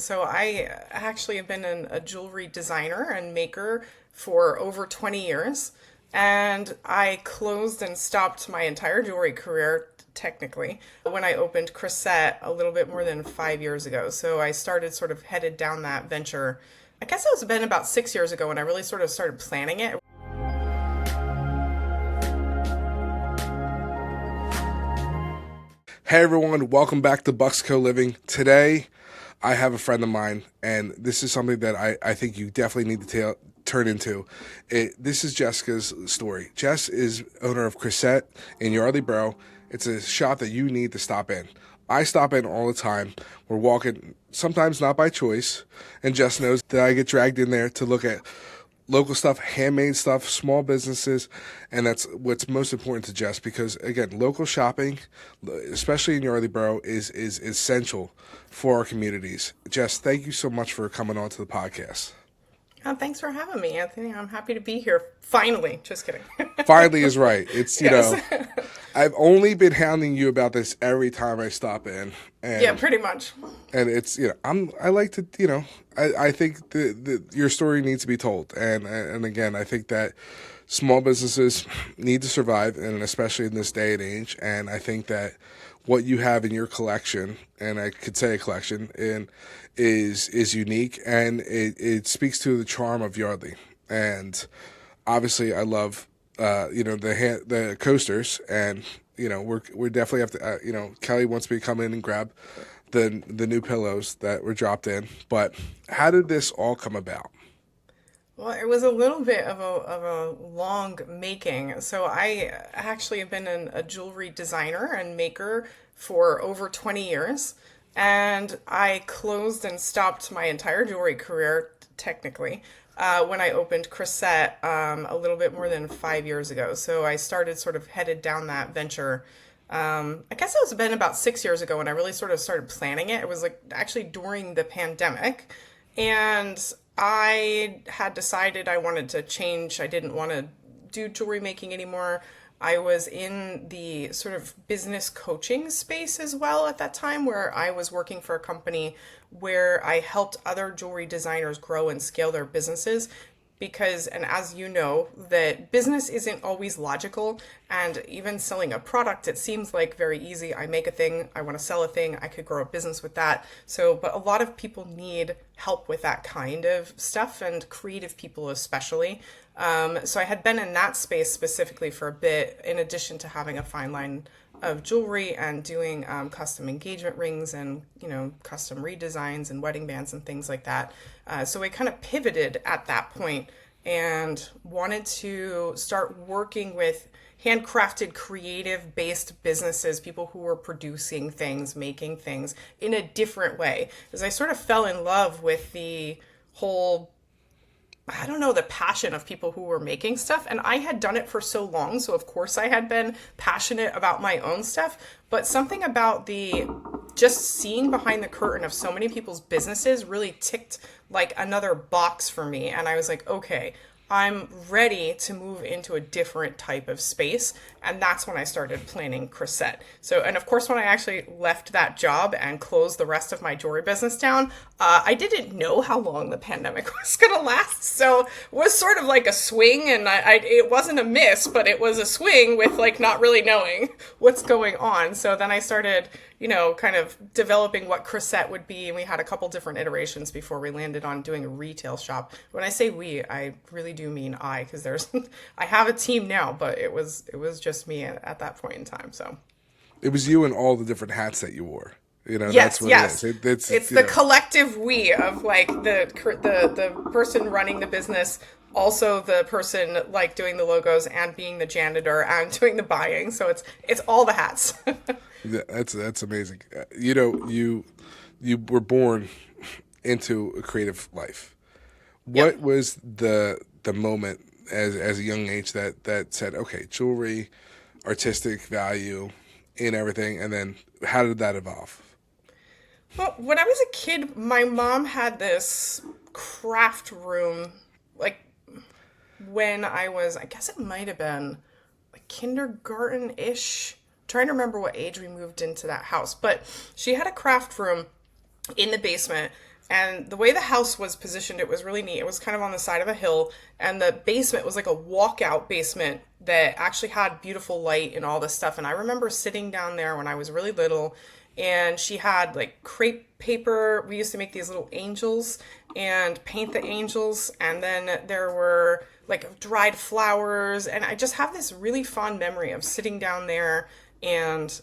So I actually have been a jewelry designer and maker for over 20 years. And I closed and stopped my entire jewelry career, technically, when I opened Krysset a little bit more than 5 years ago. So I started sort of headed down that venture. I guess it was been about 6 years ago when I really sort of started planning it. Hey everyone, welcome back to Bucks Co Living. Today, I have a friend of mine, and this is something that I think you definitely need to turn into. This is Jessica's story. Jess is owner of Krysset in Yardley, bro. It's a shop that you need to stop in. I stop in all the time. We're walking, sometimes not by choice, and Jess knows that I get dragged in there to look at local stuff, handmade stuff, small businesses, and that's what's most important to Jess because, again, local shopping, especially in Yardley Borough, is essential for our communities. Jess, thank you so much for coming on to the podcast. Thanks for having me, Anthony. I'm happy to be here. Finally. Just kidding. Finally is right. It's, Yes. I've only been hounding you about this every time I stop in. And, Yeah, pretty much. and it's, I like to, I think your story needs to be told. And again, I think that small businesses need to survive, and especially in this day and age. And I think that what you have in your collection, and I could say a collection, is unique, and it speaks to the charm of Yardley. And obviously, I love the coasters, and we definitely have to. Kelly wants me to come in and grab the new pillows that were dropped in. But how did this all come about? Well, it was a little bit of a long making. So I actually have been a jewelry designer and maker for over 20 years. And I closed and stopped my entire jewelry career, technically, when I opened Krysset a little bit more than 5 years ago. So I started sort of headed down that venture. I guess it was been about 6 years ago when I really sort of started planning it. It was like actually during the pandemic. And I had decided I wanted to change. I didn't want to do jewelry making anymore. I was in the sort of business coaching space as well at that time, where I was working for a company where I helped other jewelry designers grow and scale their businesses. Because, and as you know, that business isn't always logical, and even selling a product, it seems like very easy. I make a thing, I want to sell a thing, I could grow a business with that. So, but a lot of people need help with that kind of stuff, and creative people especially. So I had been in that space specifically for a bit, in addition to having a fine line of jewelry and doing custom engagement rings and custom redesigns and wedding bands and things like that. So I kind of pivoted at that point and wanted to start working with handcrafted, creative based businesses, people who were producing things, making things in a different way. Because I sort of fell in love with the whole, I don't know, the passion of people who were making stuff. And I had done it for so long. So, of course, I had been passionate about my own stuff. But something about the just seeing behind the curtain of so many people's businesses really ticked like another box for me. And I was like, okay, I'm ready to move into a different type of space. And that's when I started planning Krysset. So, and of course, when I actually left that job and closed the rest of my jewelry business down, I didn't know how long the pandemic was going to last. So it was sort of like a swing, and it wasn't a miss, but it was a swing with like not really knowing what's going on. So then I started, kind of developing what Krysset would be. And we had a couple different iterations before we landed on doing a retail shop. When I say we, I really do mean I, because I have a team now, but it was just me at that point in time. So It was you and all the different hats that you wore. yes, That's what yes. it is. It's the collective we of like the person running the business, also the person like doing the logos and being the janitor and doing the buying. So it's all the hats. That's amazing. You were born into a creative life. What Yep. was the moment as a young age that said, okay, jewelry, artistic value in everything, and then how did that evolve? Well, when I was a kid, my mom had this craft room, like when I guess it might have been like kindergarten-ish. Trying to remember what age we moved into that house, but she had a craft room in the basement. And the way the house was positioned, it was really neat. It was kind of on the side of a hill, and the basement was like a walkout basement that actually had beautiful light and all this stuff. And I remember sitting down there when I was really little, and she had like crepe paper. We used to make these little angels and paint the angels, and then there were like dried flowers. And I just have this really fond memory of sitting down there and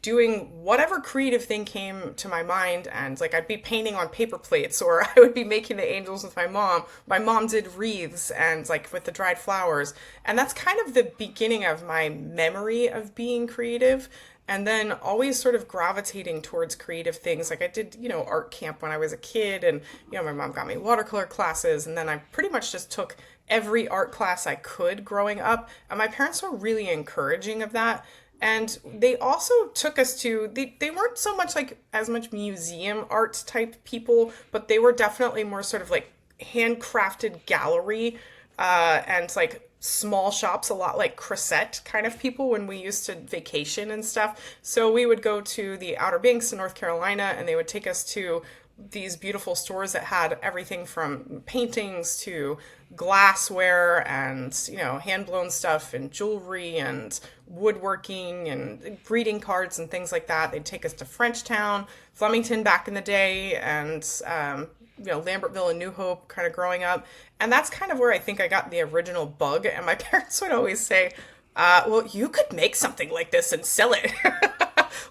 doing whatever creative thing came to my mind, and like I'd be painting on paper plates, or I would be making the angels with my mom. My mom did wreaths and like with the dried flowers, and that's kind of the beginning of my memory of being creative. And then always sort of gravitating towards creative things. Like I did, art camp when I was a kid, and my mom got me watercolor classes, and then I pretty much just took every art class I could growing up, and my parents were really encouraging of that. And they also took us to, they weren't so much like as much museum art type people, but they were definitely more sort of like handcrafted gallery and like small shops, a lot like Krysset kind of people when we used to vacation and stuff. So we would go to the Outer Banks in North Carolina, and they would take us to these beautiful stores that had everything from paintings to glassware and hand blown stuff and jewelry and woodworking and greeting cards and things like that. They'd take us to Frenchtown, Flemington back in the day, and Lambertville and New Hope kind of growing up. And that's kind of where I think I got the original bug. And my parents would always say, well, you could make something like this and sell it.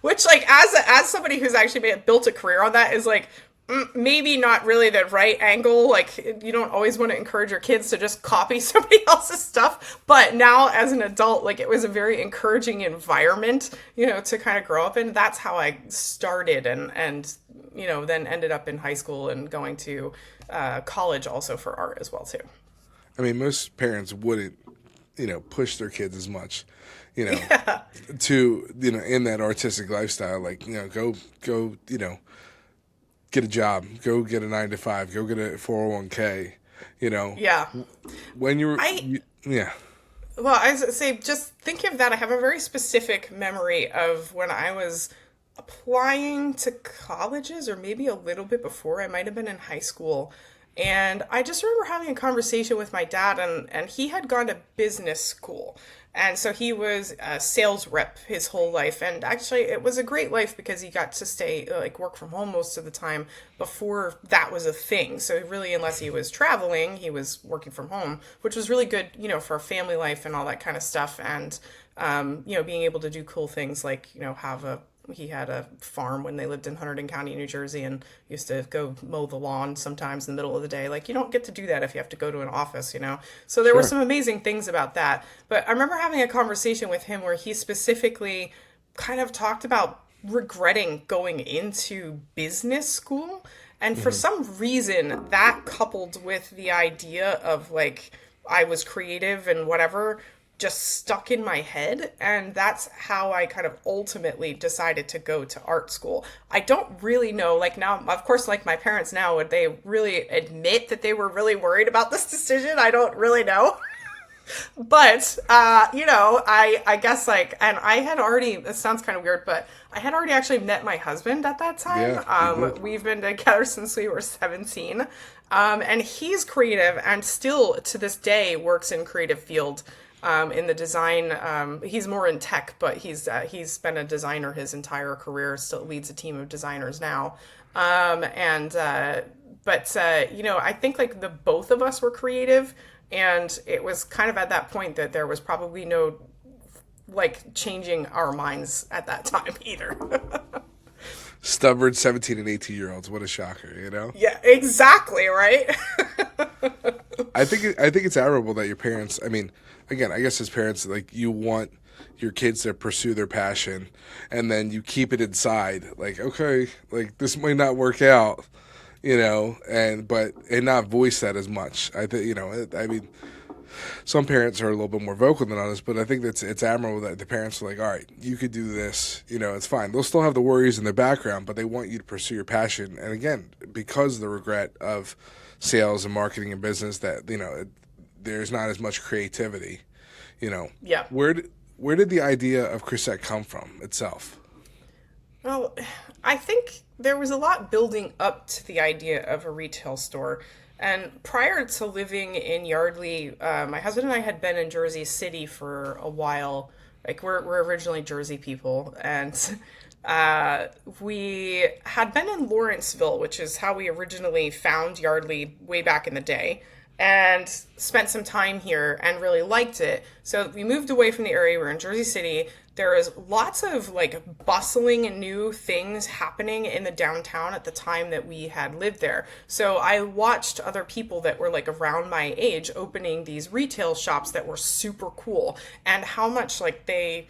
Which, like, as somebody who's actually built a career on that, is like maybe not really the right angle. Like, you don't always want to encourage your kids to just copy somebody else's stuff. But now as an adult, like, it was a very encouraging environment, to kind of grow up in. That's how I started, and then ended up in high school and going to college also for art as well too. I mean, most parents wouldn't, push their kids as much, to, in that artistic lifestyle. Like, go, get a job, go get a 9 to 5, go get a 401k, Yeah. When yeah. Well, I was say, just thinking of that, I have a very specific memory of when I was applying to colleges, or maybe a little bit before. I might have been in high school. And I just remember having a conversation with my dad, and he had gone to business school. And so he was a sales rep his whole life. And actually, it was a great life because he got to stay, like, work from home most of the time before that was a thing. So really, unless he was traveling, he was working from home, which was really good, for a family life and all that kind of stuff. And, being able to do cool things like, he had a farm when they lived in Hunterdon County, New Jersey, and used to go mow the lawn sometimes in the middle of the day. Like, you don't get to do that if you have to go to an office, So there were some amazing things about that. But I remember having a conversation with him where he specifically kind of talked about regretting going into business school. And for some reason, that coupled with the idea of, like, I was creative and whatever, just stuck in my head, and that's how I kind of ultimately decided to go to art school. I don't really know, like, now, of course, like my parents now, would they really admit that they were really worried about this decision? I don't really know. But, I guess, like, and I had already, this sounds kind of weird, but I had already actually met my husband at that time. Yeah, we've been together since we were 17. And he's creative and still to this day works in creative field. In the design, he's more in tech, but he's been a designer his entire career. Still leads a team of designers now. I think like the both of us were creative, and it was kind of at that point that there was probably no like changing our minds at that time either. Stubborn 17 and 18-year-olds. What a shocker, Yeah, exactly, right? I think it's admirable that your parents, I mean, again, I guess as parents, like, you want your kids to pursue their passion, and then you keep it inside. Like, okay, like, this might not work out, and not voice that as much. I think, I mean, some parents are a little bit more vocal than others, but I think it's admirable that the parents are like, all right, you could do this, it's fine. They'll still have the worries in the background, but they want you to pursue your passion. And again, because of the regret of sales and marketing and business, that, there's not as much creativity, Yeah. Where did the idea of Krysset come from itself? Well, I think there was a lot building up to the idea of a retail store. And prior to living in Yardley, my husband and I had been in Jersey City for a while. Like we're originally Jersey people, and we had been in Lawrenceville, which is how we originally found Yardley way back in the day, and spent some time here and really liked it. So we moved away from the area. We're in Jersey City. There is lots of like bustling new things happening in the downtown at the time that we had lived there. So I watched other people that were like around my age opening these retail shops that were super cool, and how much like they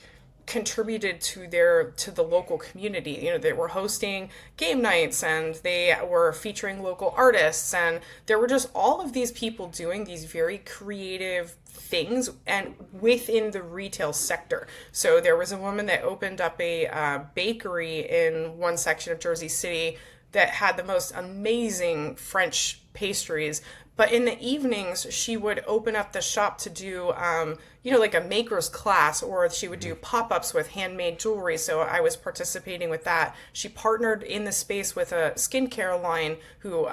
contributed to the local community. You know, they were hosting game nights and they were featuring local artists, and there were just all of these people doing these very creative things and within the retail sector. So there was a woman that opened up a bakery in one section of Jersey City that had the most amazing French pastries. But in the evenings, she would open up the shop to do, like a maker's class, or she would do pop-ups with handmade jewelry. So I was participating with that. She partnered in the space with a skincare line who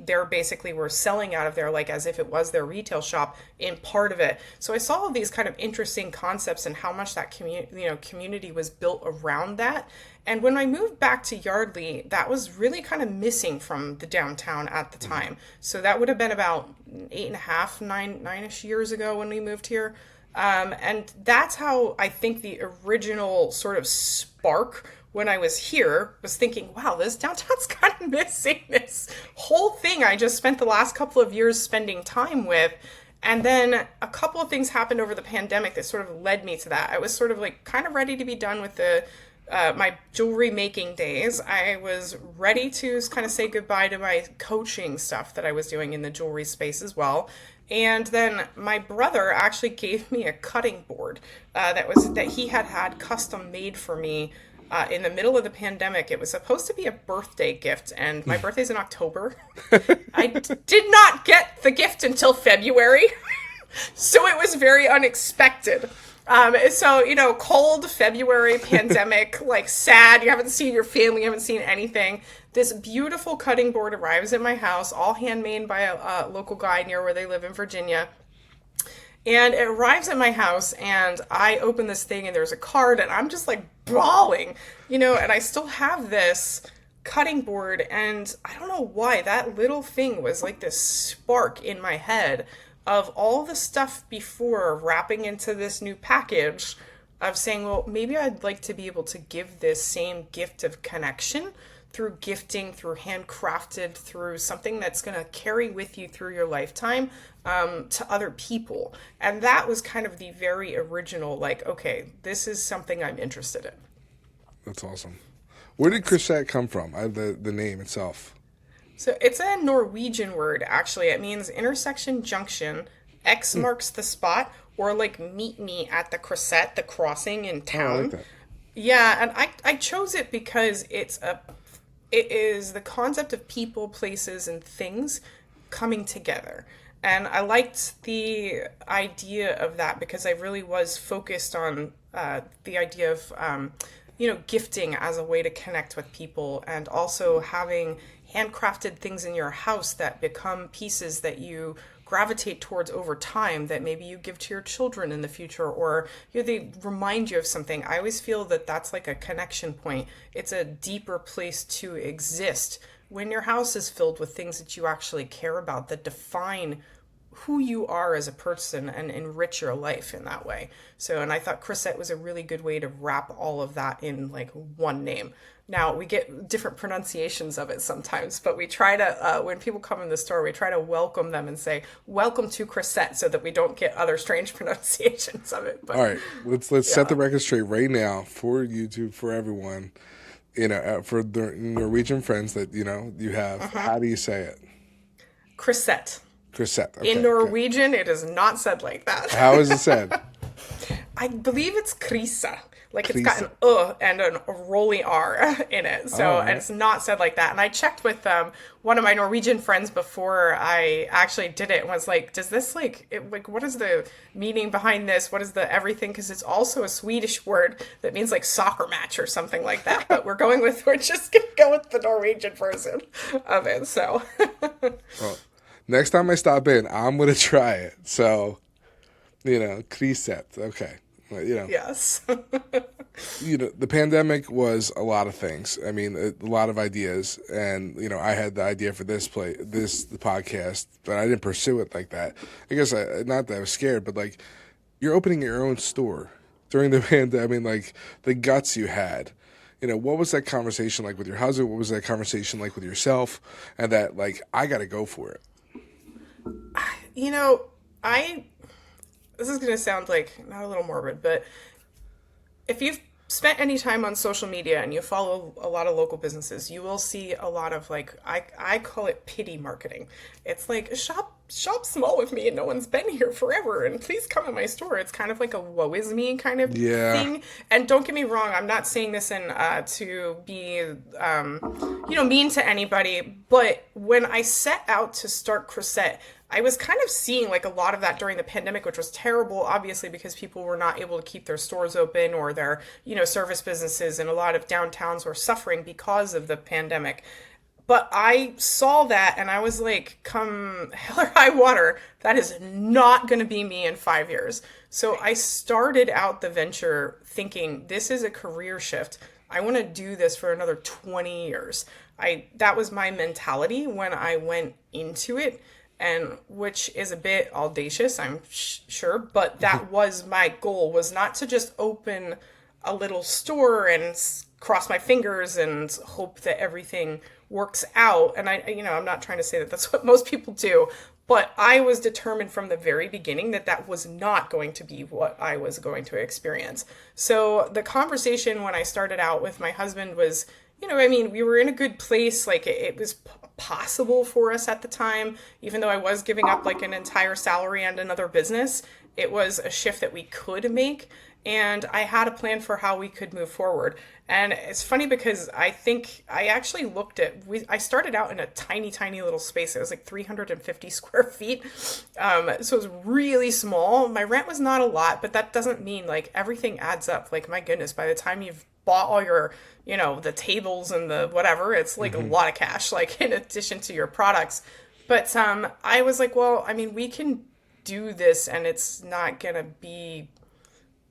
they're basically were selling out of there, like as if it was their retail shop in part of it. So I saw all these kind of interesting concepts and how much that community was built around that. And when I moved back to Yardley, that was really kind of missing from the downtown at the time. So that would have been about 8.5, 9-ish years ago when we moved here. And that's how I think the original sort of spark when I was here was thinking, wow, this downtown's kind of missing this whole thing I just spent the last couple of years spending time with. And then a couple of things happened over the pandemic that sort of led me to that. I was sort of like kind of ready to be done with my jewelry making days. I was ready to kind of say goodbye to my coaching stuff that I was doing in the jewelry space as well. And then my brother actually gave me a cutting board that he had custom made for me in the middle of the pandemic. It was supposed to be a birthday gift, and my birthday's in October. I did not get the gift until February, so it was very unexpected. So, cold February, pandemic, like sad, you haven't seen your family, you haven't seen anything. This beautiful cutting board arrives at my house, all handmade by a local guy near where they live in Virginia. And it arrives at my house, and I open this thing, and there's a card, and I'm just like bawling, and I still have this cutting board, and I don't know why that little thing was like this spark in my head of all the stuff before wrapping into this new package of saying, well, maybe I'd like to be able to give this same gift of connection through gifting, through handcrafted, through something that's going to carry with you through your lifetime to other people. And that was kind of the very original, like, okay, this is something I'm interested in. That's awesome. Where did Krysset come from? The name itself. So it's a Norwegian word, actually. It means intersection junction. X marks the spot, or like meet me at the Krysset, the crossing in town. Oh, I like that. Yeah, and I chose it because it is the concept of people, places, and things coming together. And I liked the idea of that because I really was focused on the idea of gifting as a way to connect with people, and also having handcrafted things in your house that become pieces that you gravitate towards over time, that maybe you give to your children in the future, or they remind you of something. I always feel that that's like a connection point. It's a deeper place to exist when your house is filled with things that you actually care about, that define who you are as a person and enrich your life in that way. So, and I thought Krysset was a really good way to wrap all of that in like one name. Now, we get different pronunciations of it sometimes, but we try to, when people come in the store, we try to welcome them and say, welcome to Krysset, so that we don't get other strange pronunciations of it. But, all right, let's set the record straight right now for YouTube, for everyone, for the Norwegian friends that, you have. How do you say it? Krysset. Krysset. Okay, in Norwegian, It is not said like that. How is it said? I believe it's Krisa. Like it's got an Krysset. and a rolly R in it. So, Oh, and it's not said like that. And I checked with one of my Norwegian friends before I actually did it and was like, does this like, what is the meaning behind this? What is the everything? Because it's also a Swedish word that means like soccer match or something like that. But we're just going to go with the Norwegian version of it. So, well, next time I stop in, I'm gonna try it. So, Krysset. Okay. Well, yes. the pandemic was a lot of things. I mean, a lot of ideas, and I had the idea for the podcast, but I didn't pursue it like that. I guess not that I was scared, but like you're opening your own store during the pandemic. I mean, like the guts you had. What was that conversation like with your husband? What was that conversation like with yourself? And that like I got to go for it. You know, I this is going to sound like not a little morbid, but if you've spent any time on social media and you follow a lot of local businesses, you will see a lot of like I call it pity marketing. It's like shop small with me and no one's been here forever and please come in my store. It's kind of like a woe is me kind of Yeah. thing. And don't get me wrong, I'm not saying this in to be mean to anybody, but when I set out to start Krysset, I was kind of seeing like a lot of that during the pandemic, which was terrible, obviously, because people were not able to keep their stores open or their, service businesses, and a lot of downtowns were suffering because of the pandemic. But I saw that and I was like, come hell or high water, that is not going to be me in 5 years. So I started out the venture thinking this is a career shift. I want to do this for another 20 years. That was my mentality when I went into it, and which is a bit audacious, I'm sure, but that was my goal, was not to just open a little store and cross my fingers and hope that everything works out. And I'm not trying to say that that's what most people do, but I was determined from the very beginning that that was not going to be what I was going to experience. So the conversation when I started out with my husband was, we were in a good place. Like it was possible for us at the time, even though I was giving up like an entire salary and another business. It was a shift that we could make. And I had a plan for how we could move forward. And it's funny because I think I actually I started out in a tiny, tiny little space. It was like 350 square feet. So it was really small. My rent was not a lot, but that doesn't mean like everything adds up. Like, my goodness, by the time you've bought all your, the tables and the whatever, it's like a lot of cash, like in addition to your products. But I was like, well, we can do this and it's not going to be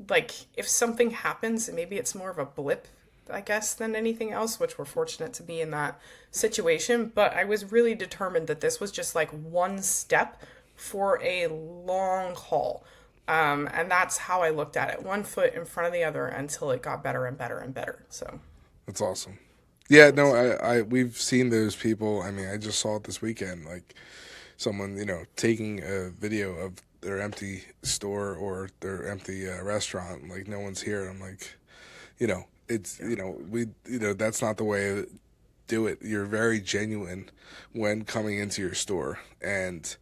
like, if something happens, maybe it's more of a blip, I guess, than anything else, which we're fortunate to be in that situation. But I was really determined that this was just like one step for a long haul. And that's how I looked at it, one foot in front of the other until it got better and better and better. So That's awesome. Yeah, no, we've seen those people. I just saw it this weekend, like someone, taking a video of their empty store or their empty restaurant, like no one's here. I'm like, it's, that's not the way to do it. You're very genuine when coming into your store. And,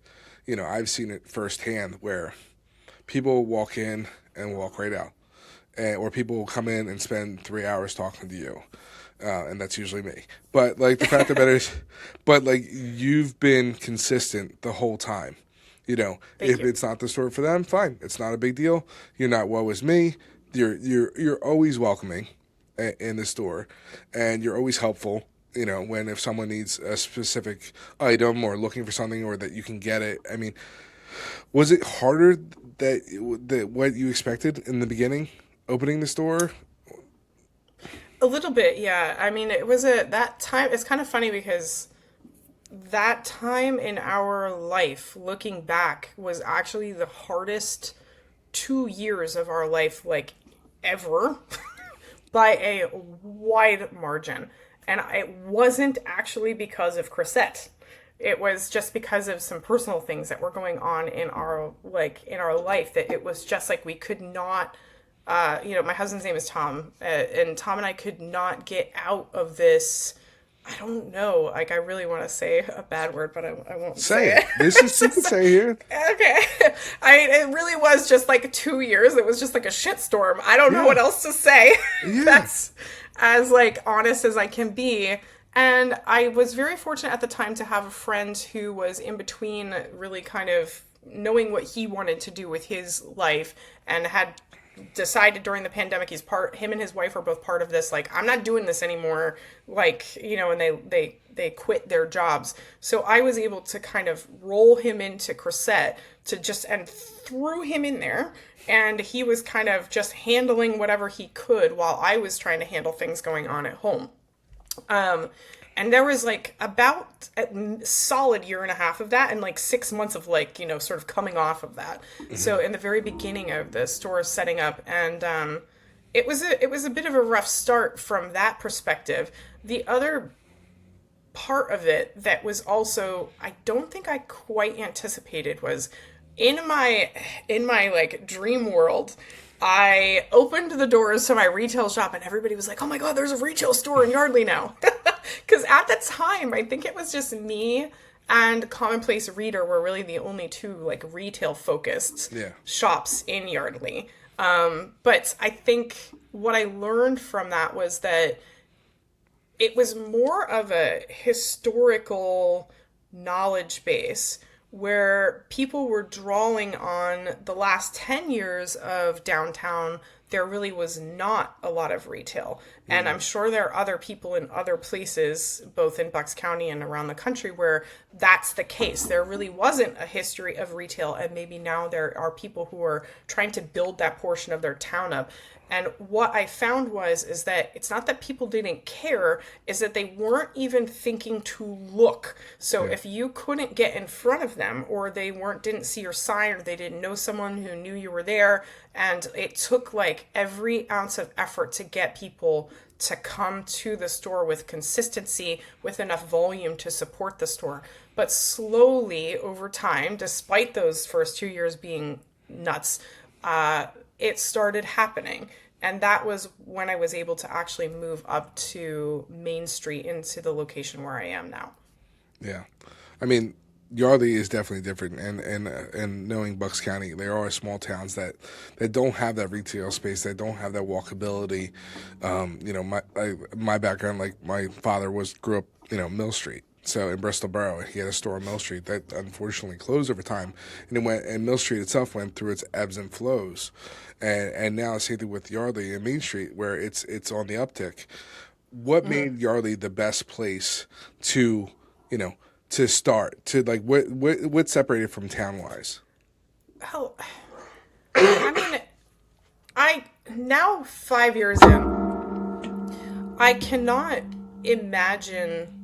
I've seen it firsthand where people walk in and walk right out. Or people will come in and spend 3 hours talking to you. And that's usually me. But like the fact of the matter is, but like you've been consistent the whole time. If it's not the store for them, fine. It's not a big deal. You're not woe is me. You're always welcoming in the store, and you're always helpful. If someone needs a specific item or looking for something, or that you can get it. Was it harder that what you expected in the beginning, opening the store? a little bit, yeah. It was that time. It's kind of funny because that time in our life, looking back, was actually the hardest 2 years of our life, like, ever, by a wide margin. And it wasn't actually because of Krysset. It was just because of some personal things that were going on in our life, that it was just like we could not, my husband's name is Tom, and Tom and I could not get out of this I don't know. Like, I really want to say a bad word, but I won't Say say it. it. This is you can say here. Okay. It really was just like 2 years. It was just like a shitstorm. I don't know what Yeah. else to say. Yeah. That's as like honest as I can be. And I was very fortunate at the time to have a friend who was in between really kind of knowing what he wanted to do with his life and had decided during the pandemic him and his wife are both part of this, like, I'm not doing this anymore, like, and they quit their jobs. So I was able to kind of roll him into Krysset to just and threw him in there, and he was kind of just handling whatever he could while I was trying to handle things going on at home. um and there was like about a solid year and a half of that, and like 6 months of like, sort of coming off of that. So in the very beginning of the store setting up, and it was a bit of a rough start from that perspective. The other part of it that was also, I don't think I quite anticipated, was in my like dream world, I opened the doors to my retail shop and everybody was like, "Oh my god, there's a retail store in Yardley now." Cuz at the time, I think it was just me and Commonplace Reader were really the only two like retail focused Yeah. shops in Yardley. But I think what I learned from that was that it was more of a historical knowledge base where people were drawing on the last 10 years of downtown. There really was not a lot of retail. And I'm sure there are other people in other places, both in Bucks County and around the country, where that's the case. There really wasn't a history of retail, and maybe now there are people who are trying to build that portion of their town up. And what I found is that it's not that people didn't care, is that they weren't even thinking to look. So if you couldn't get in front of them, or they didn't see your sign, or they didn't know someone who knew you were there, and it took like every ounce of effort to get people to come to the store with consistency, with enough volume to support the store. But slowly over time, despite those first 2 years being nuts, it started happening. And that was when I was able to actually move up to Main Street into the location where I am now. Yeah. I mean, Yardley is definitely different, and knowing Bucks County, there are small towns that don't have that retail space, that don't have that walkability. My background, like my father grew up, Mill Street. So in Bristol Borough, he had a store on Mill Street that unfortunately closed over time, and Mill Street itself went through its ebbs and flows, and now the same thing with Yardley and Main Street, where it's on the uptick. What made Yardley the best place to, to start, to like what separated from town wise? Well, I mean, I now 5 years in, I cannot imagine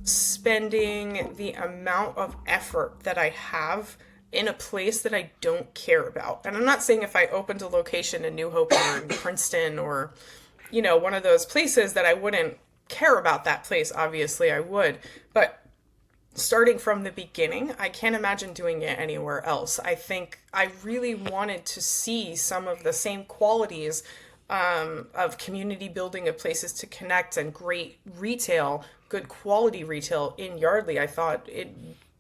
spending the amount of effort that I have in a place that I don't care about. And I'm not saying if I opened a location in New Hope or in Princeton or, one of those places that I wouldn't care about that place. Obviously, I would. But starting from the beginning, I can't imagine doing it anywhere else. I think I really wanted to see some of the same qualities of community building, of places to connect, and great retail, good quality retail in Yardley. I thought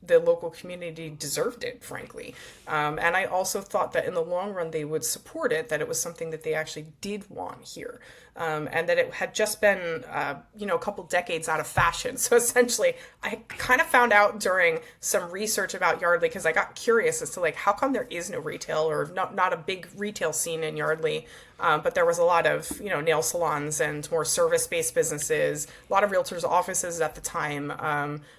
the local community deserved it, frankly. And I also thought that in the long run they would support it, that it was something that they actually did want here. And that it had just been, a couple decades out of fashion. So essentially, I kind of found out during some research about Yardley, because I got curious as to like, how come there is no retail, or not a big retail scene in Yardley? But there was a lot of, nail salons and more service-based businesses, a lot of realtors' offices at the time,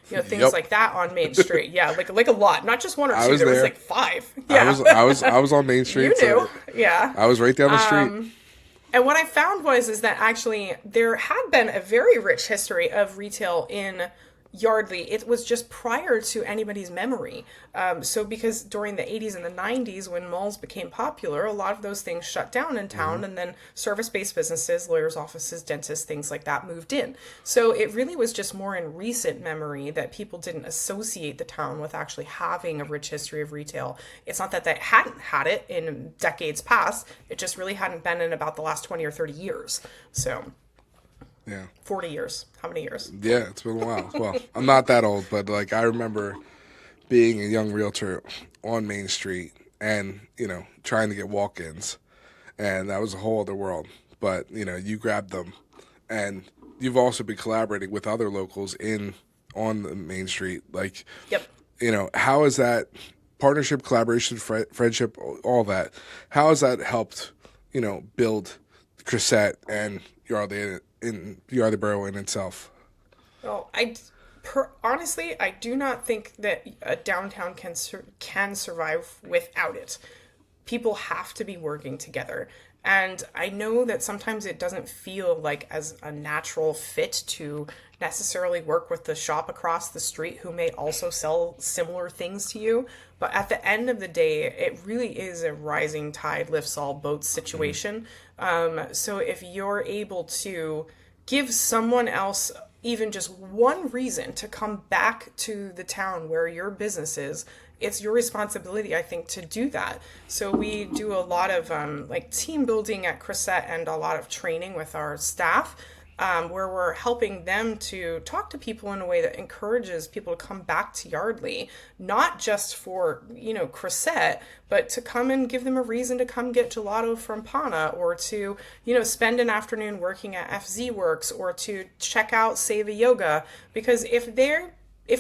things like that on Main Street. Yeah, like a lot, not just one or two. There was like five. Yeah, I was on Main Street. You knew. Yeah. I was right down the street. And what I found is that actually there had been a very rich history of retail in Yardley. It was just prior to anybody's memory. So because during the 80s and the 90s, when malls became popular, a lot of those things shut down in town, and then service-based businesses, lawyers' offices, dentists, things like that moved in. So it really was just more in recent memory that people didn't associate the town with actually having a rich history of retail. It's not that they hadn't had it in decades past, it just really hadn't been in about the last 20 or 30 years. So... Yeah. 40 years. How many years? Yeah, it's been a while. Well, I'm not that old, but like I remember being a young realtor on Main Street and, trying to get walk-ins. And that was a whole other world. But, you grabbed them. And you've also been collaborating with other locals on the Main Street. Like, Yep. How is that partnership, collaboration, friendship, all that? How has that helped, build Krysset and Yardley in Yardley Borough in itself? Well, honestly, I do not think that a downtown can survive without it. People have to be working together. And I know that sometimes it doesn't feel like as a natural fit to necessarily work with the shop across the street who may also sell similar things to you. But at the end of the day, it really is a rising tide lifts all boats situation. So if you're able to give someone else even just one reason to come back to the town where your business is, it's your responsibility, I think, to do that. So we do a lot of like team building at Krysset and a lot of training with our staff, where we're helping them to talk to people in a way that encourages people to come back to Yardley, not just for, Krysset, but to come and give them a reason to come get gelato from Pana, or to, spend an afternoon working at FZ Works, or to check out Seva Yoga. Because if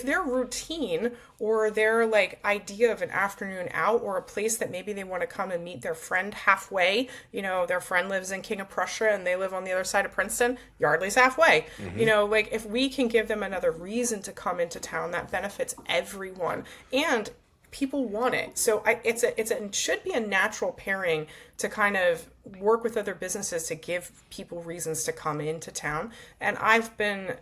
their routine or their like idea of an afternoon out, or a place that maybe they want to come and meet their friend halfway, their friend lives in King of Prussia and they live on the other side of Princeton, Yardley's halfway. Like if we can give them another reason to come into town, that benefits everyone. And people want it. So it should be a natural pairing to kind of work with other businesses to give people reasons to come into town. And I've been,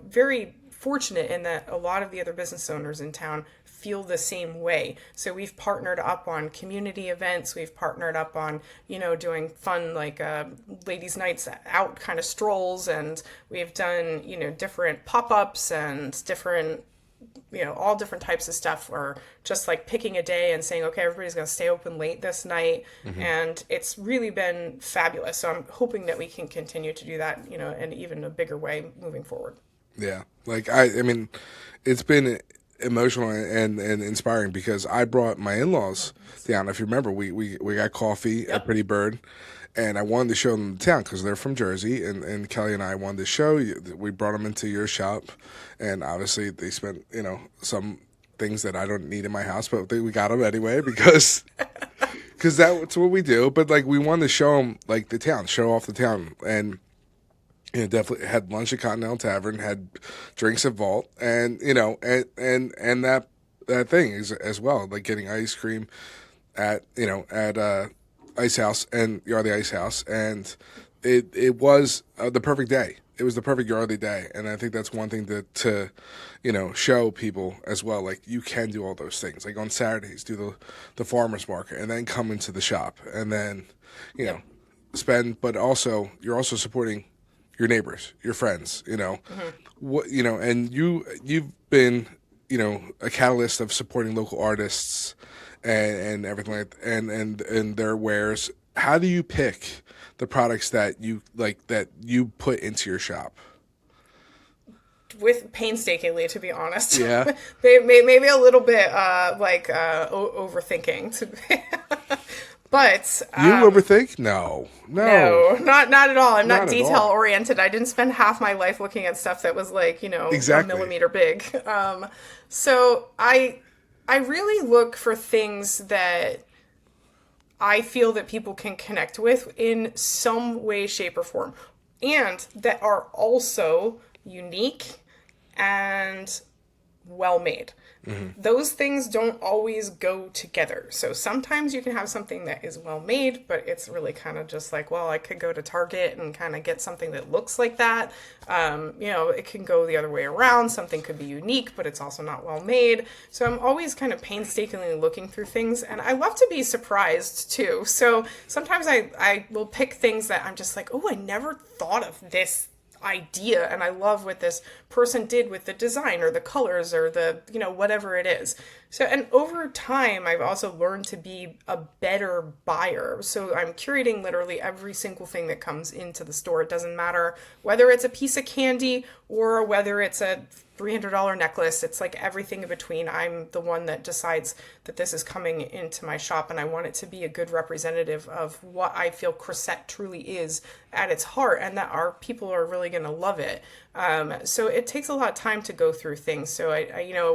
very fortunate in that a lot of the other business owners in town feel the same way. So we've partnered up on community events. We've partnered up on, doing fun like ladies' nights out kind of strolls. And we've done, different pop-ups and different, all different types of stuff, or just like picking a day and saying, okay, everybody's going to stay open late this night. And it's really been fabulous. So I'm hoping that we can continue to do that, in even a bigger way moving forward. Yeah. Like, I mean, it's been emotional and inspiring because I brought my in-laws down. If you remember, we got coffee at Pretty Bird, and I wanted to show them the town because they're from Jersey, and Kelly and I wanted to show you. We brought them into your shop, and obviously they spent, some things that I don't need in my house, but we got them anyway because that's what we do. But like, we wanted to show them like the town, show off the town, and definitely had lunch at Continental Tavern, had drinks at Vault, and and that thing is as well, like getting ice cream at Ice House and Yardley Ice House, and it was the perfect day. It was the perfect Yardley day, and I think that's one thing to show people as well. Like, you can do all those things. Like on Saturdays, do the farmers market, and then come into the shop, and then spend. But also, you're also supporting your neighbors, your friends, and you've been, a catalyst of supporting local artists and everything like that, and their wares. How do you pick the products that you like, that you put into your shop? With painstakingly, to be honest. Yeah. Maybe a little bit overthinking. But you overthink? No, not at all. I'm not detail all. oriented. I didn't spend half my life looking at stuff that was like, exactly. 1 millimeter big. So I really look for things that I feel that people can connect with in some way, shape, or form, and that are also unique and well made. Those things don't always go together. So sometimes you can have something that is well made, but it's really kind of just like, well, I could go to Target and kind of get something that looks like that. It can go the other way around. Something could be unique, but it's also not well made. So I'm always kind of painstakingly looking through things, and I love to be surprised too. So sometimes I will pick things that I'm just like, oh, I never thought of this idea and I love what this person did with the design or the colors or the, whatever it is. So, and over time, I've also learned to be a better buyer. So I'm curating literally every single thing that comes into the store. It doesn't matter whether it's a piece of candy or whether it's a $300 necklace. It's like everything in between. I'm the one that decides that this is coming into my shop, and I want it to be a good representative of what I feel Krysset truly is at its heart, and that our people are really going to love it. So it takes a lot of time to go through things. So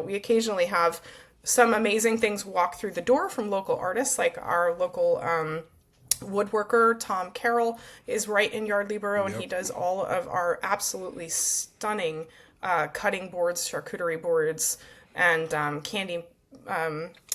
we occasionally have some amazing things walk through the door from local artists, like our local woodworker Tom Carroll is right in Yardley Borough, and he does all of our absolutely stunning cutting boards, charcuterie boards, and candy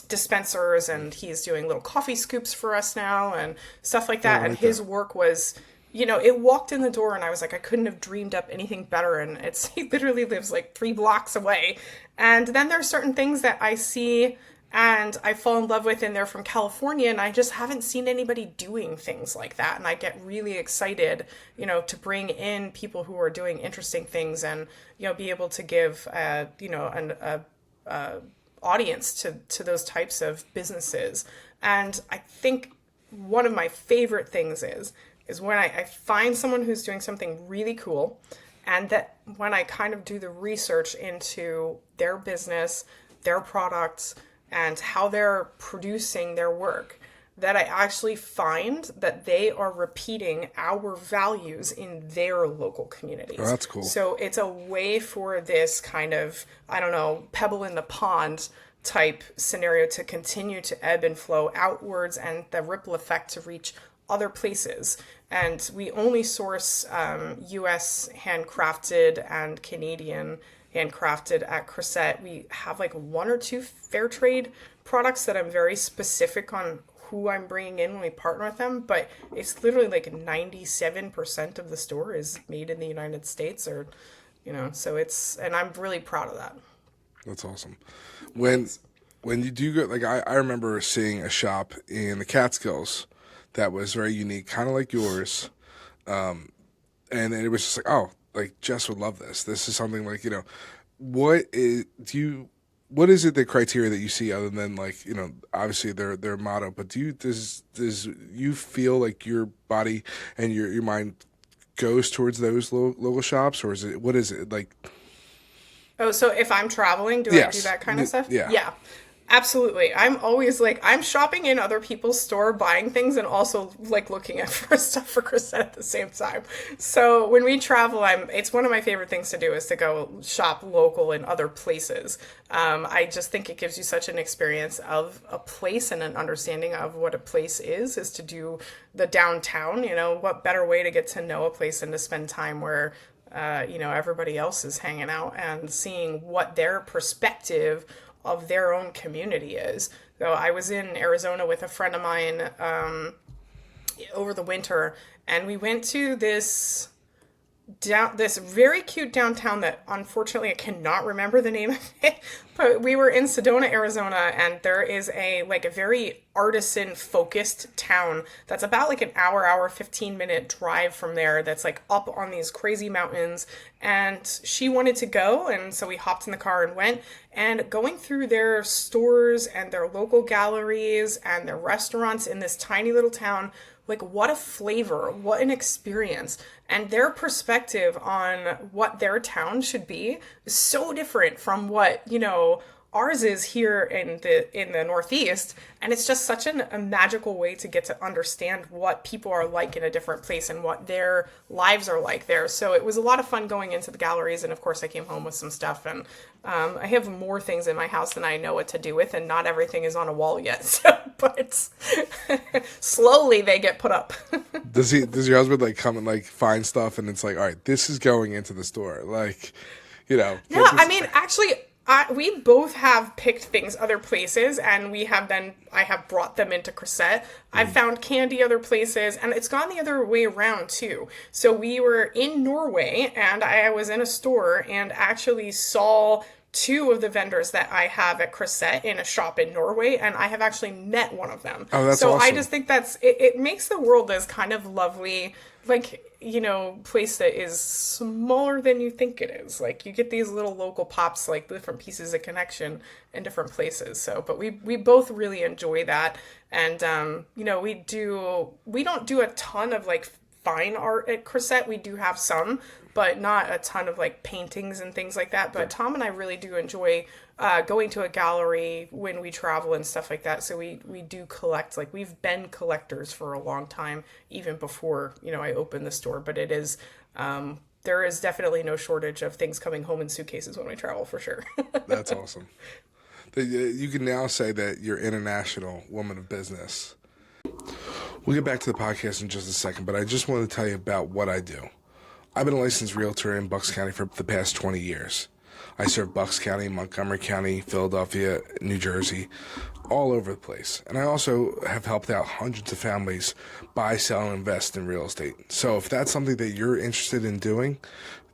dispensers, and he's doing little coffee scoops for us now and stuff like that. And his work was, it walked in the door and I was like, I couldn't have dreamed up anything better. And he literally lives like 3 blocks away. And then there's certain things that I see and I fall in love with, and they're from California, and I just haven't seen anybody doing things like that. And I get really excited, to bring in people who are doing interesting things and, be able to give, an audience to those types of businesses. And I think one of my favorite things is when I find someone who's doing something really cool, and that when I kind of do the research into their business, their products, and how they're producing their work, that I actually find that they are repeating our values in their local communities. Oh, that's cool. So it's a way for this kind of, pebble in the pond type scenario to continue to ebb and flow outwards, and the ripple effect to reach other places. And we only source U.S. handcrafted and Canadian handcrafted at Krysset. We have like 1 or 2 fair trade products that I'm very specific on who I'm bringing in when we partner with them, but it's literally like 97% of the store is made in the United States, or so and I'm really proud of that. That's awesome. When you do go, like I remember seeing a shop in the Catskills that was very unique, kind of like yours, and it was just like, oh, like Jess would love this. This is something like, what is it, the criteria that you see other than like, obviously their motto, but does you feel like your body and your mind goes towards those local shops, or what is it like? Oh, so if I'm traveling, do I do that kind of stuff? Yeah. Yeah. Absolutely. I'm always like, I'm shopping in other people's store, buying things, and also like looking at for stuff for Krysset at the same time. So when we travel, it's one of my favorite things to do is to go shop local in other places. I just think it gives you such an experience of a place and an understanding of what a place is to do the downtown. What better way to get to know a place than to spend time where everybody else is hanging out and seeing what their perspective of their own community is. So I was in Arizona with a friend of mine over the winter, and we went to this very cute downtown that unfortunately I cannot remember the name of it, but we were in Sedona, Arizona, and there is a very artisan focused town that's about like an hour 15-minute drive from there, that's like up on these crazy mountains. And she wanted to go, and so we hopped in the car and went, and going through their stores and their local galleries and their restaurants in this tiny little town, like what a flavor, what an experience. And their perspective on what their town should be is so different from what, ours is here in the Northeast. And it's just such a magical way to get to understand what people are like in a different place and what their lives are like there. So it was a lot of fun going into the galleries. And of course I came home with some stuff, and I have more things in my house than I know what to do with, and not everything is on a wall yet. So, but slowly they get put up. Does your husband like come and like find stuff and it's like, all right, this is going into the store? Like, No, I mean, actually, we both have picked things other places, and I have brought them into Krysset. I've found candy other places, and it's gone the other way around too. So we were in Norway, and I was in a store and actually saw two of the vendors that I have at Krysset in a shop in Norway, and I have actually met one of them. Oh, that's so I awesome. just think it makes the world this kind of lovely, like, place that is smaller than you think it is. Like, you get these little local pops, like different pieces of connection in different places. So, but we both really enjoy that. And, we don't do a ton of like fine art at Krysset. We do have some, but not a ton of like paintings and things like that. But Tom and I really do enjoy going to a gallery when we travel and stuff like that. So we do collect, like we've been collectors for a long time, even before, I opened the store. But it is, there is definitely no shortage of things coming home in suitcases when we travel, for sure. That's awesome. You can now say that you're international woman of business. We'll get back to the podcast in just a second, but I just want to tell you about what I do. I've been a licensed realtor in Bucks County for the past 20 years. I serve Bucks County, Montgomery County, Philadelphia, New Jersey, all over the place. And I also have helped out hundreds of families buy, sell, and invest in real estate. So if that's something that you're interested in doing,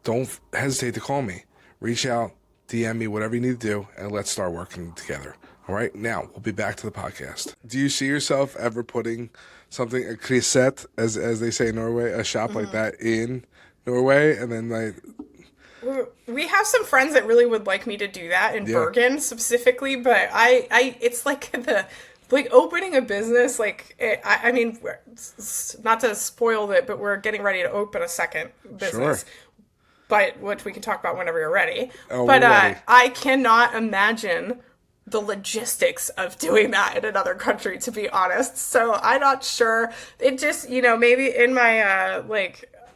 don't hesitate to call me. Reach out, DM me, whatever you need to do, and let's start working together. All right, now we'll be back to the podcast. Do you see yourself ever putting something, a Krysset, as they say in Norway, a shop like that in Norway, and then like... We have some friends that really would like me to do that in Bergen specifically, but it's like opening a business, I mean, not to spoil it, but we're getting ready to open a second business. Sure. But which we can talk about whenever you're ready. Oh, but we're ready. I cannot imagine the logistics of doing that in another country, to be honest. So I'm not sure. It just, maybe in my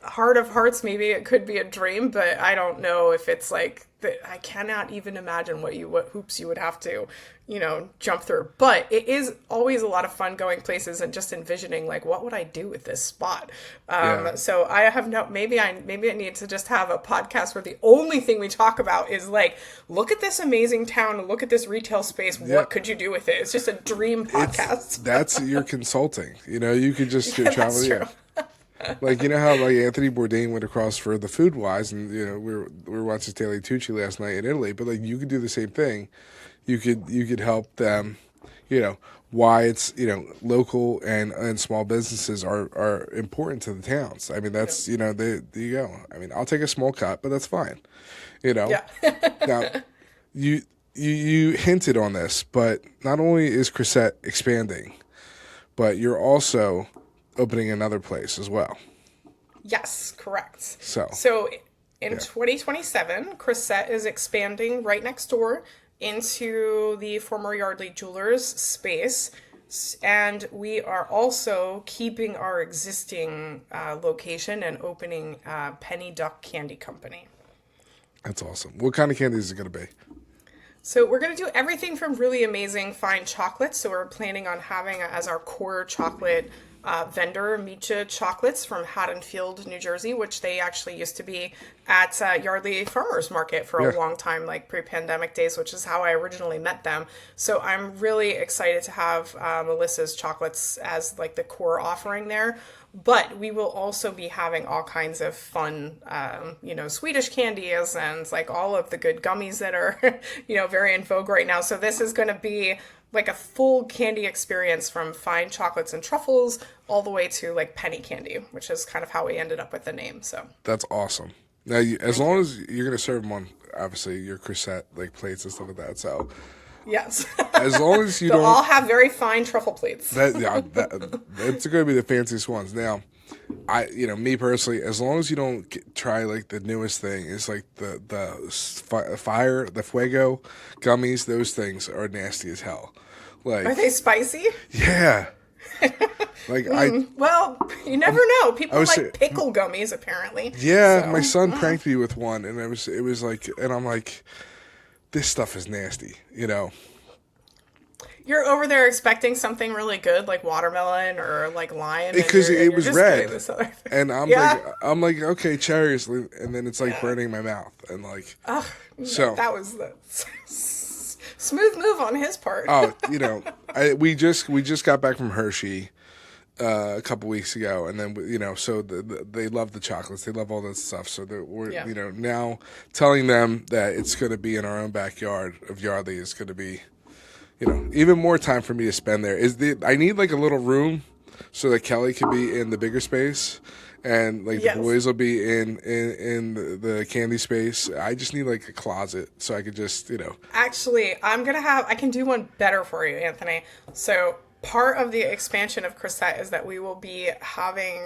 heart of hearts, maybe it could be a dream, but I don't know if it's like that. I cannot even imagine what hoops you would have to, jump through. But it is always a lot of fun going places and just envisioning like, what would I do with this spot? So I have maybe I need to just have a podcast where the only thing we talk about is like, look at this amazing town, look at this retail space. What could you do with it? It's just a dream podcast. That's your consulting. You could just travel. That's true. Like, how like Anthony Bourdain went across for the Food Wise, and we were watching Stanley Tucci last night in Italy. But like, you could do the same thing. You could help them. Why it's local and small businesses are important to the towns. I mean, that's there you go. I mean, I'll take a small cut, but that's fine. Yeah. Now, you hinted on this, but not only is Krysset expanding, but you're also opening another place as well. Yes, correct. So in 2027, Krysset is expanding right next door into the former Yardley Jewelers space. And we are also keeping our existing location and opening Penny Duck Candy Company. That's awesome. What kind of candy is it going to be? So we're going to do everything from really amazing fine chocolates. So we're planning on having as our core chocolate vendor, Micha Chocolates from Haddonfield, New Jersey, which they actually used to be at Yardley Farmers Market for a long time, like pre-pandemic days, which is how I originally met them. So I'm really excited to have Melissa's Chocolates as like the core offering there. But we will also be having all kinds of fun, Swedish candies and like all of the good gummies that are, very in vogue right now. So this is going to be like a full candy experience from fine chocolates and truffles all the way to like penny candy, which is kind of how we ended up with the name. So that's awesome. Now, as long as you're going to serve them on, obviously, your Krysset like plates and stuff like that. So yes, as long as you they'll don't all have very fine truffle plates. That's going to be the fanciest ones. Now, me personally, as long as you don't try like the newest thing, it's like the Fuego gummies. Those things are nasty as hell. Like, are they spicy? Yeah. Well, you never know. People like pickle gummies, apparently. Yeah, so. My son pranked me with one, and it was like, and I'm like, this stuff is nasty, You're over there expecting something really good, like watermelon or like lime, because it was red, and I'm like, okay, cherries, and then it's like burning my mouth, and like, so that was the smooth move on his part. we just got back from Hershey, a couple weeks ago, and then so they love the chocolates, they love all that stuff. So we're Yeah. now telling them that it's going to be in our own backyard of Yardley is going to be even more time for me to spend there. I need like a little room so that Kelly could be in the bigger space, and like the Yes. boys will be in the candy space. I just need like a closet so I could just Actually, I can do one better for you, Anthony. So part of the expansion of Krysset is that we will be having